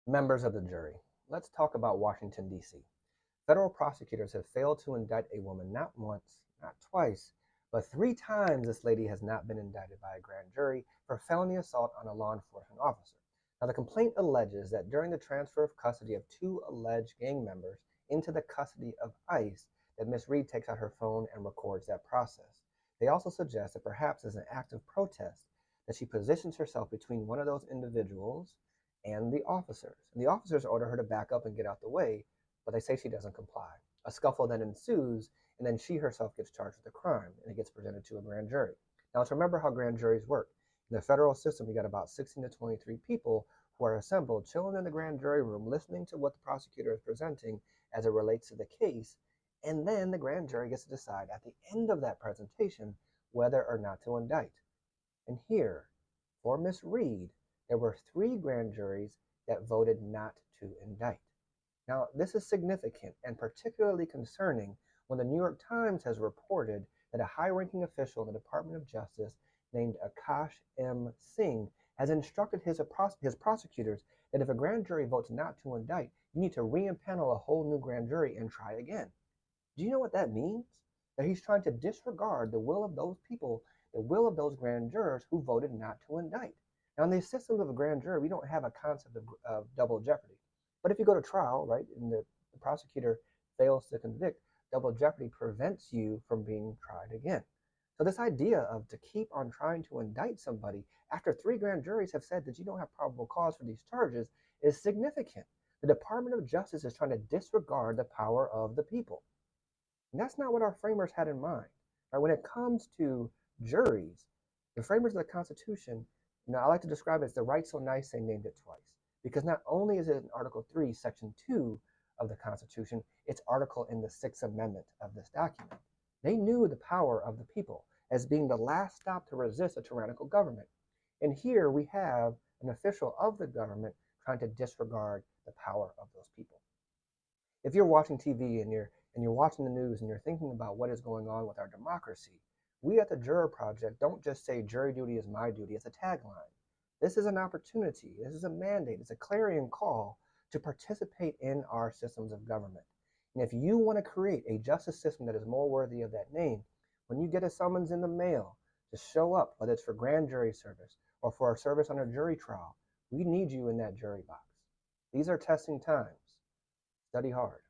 Members of the jury, let's talk about Washington, D.C. Federal prosecutors have failed to indict a woman not once, not twice, but 3 times this lady has not been indicted by a grand jury for felony assault on a law enforcement officer. Now, the complaint alleges that during the transfer of custody of 2 alleged gang members into the custody of ICE, that Ms. Reed takes out her phone and records that process. They also suggest that perhaps as an act of protest, that she positions herself between one of those individuals and the officers. And the officers order her to back up and get out the way, but they say she doesn't comply. A scuffle then ensues, and then she herself gets charged with the crime, and it gets presented to a grand jury. Now, let's remember how grand juries work. In the federal system, you got about 16 to 23 people who are assembled, chilling in the grand jury room, listening to what the prosecutor is presenting as it relates to the case, and then the grand jury gets to decide at the end of that presentation whether or not to indict. And here, for Miss Reed, there were 3 grand juries that voted not to indict. Now, this is significant and particularly concerning when the New York Times has reported that a high-ranking official in the Department of Justice named Akash M. Singh has instructed his prosecutors that if a grand jury votes not to indict, you need to re-impanel a whole new grand jury and try again. Do you know what that means? That he's trying to disregard the will of those people, the will of those grand jurors who voted not to indict. Now, in the system of a grand jury, we don't have a concept of double jeopardy. But if you go to trial, right, and the prosecutor fails to convict, double jeopardy prevents you from being tried again. So this idea of to keep on trying to indict somebody after 3 grand juries have said that you don't have probable cause for these charges is significant. The Department of Justice is trying to disregard the power of the people. And that's not what our framers had in mind. Right? When it comes to juries, the framers of the Constitution, I like to describe it as the right so nice they named it twice. Because not only is it in Article 3, Section 2 of the Constitution, it's article in the 6th Amendment of this document. They knew the power of the people as being the last stop to resist a tyrannical government. And here we have an official of the government trying to disregard the power of those people. If you're watching TV and you're watching the news and you're thinking about what is going on with our democracy, we at the Juror Project don't just say jury duty is my duty as a tagline. This is an opportunity, this is a mandate, it's a clarion call to participate in our systems of government. And if you want to create a justice system that is more worthy of that name, when you get a summons in the mail to show up, whether it's for grand jury service or for our service on a jury trial, we need you in that jury box. These are testing times. Study hard.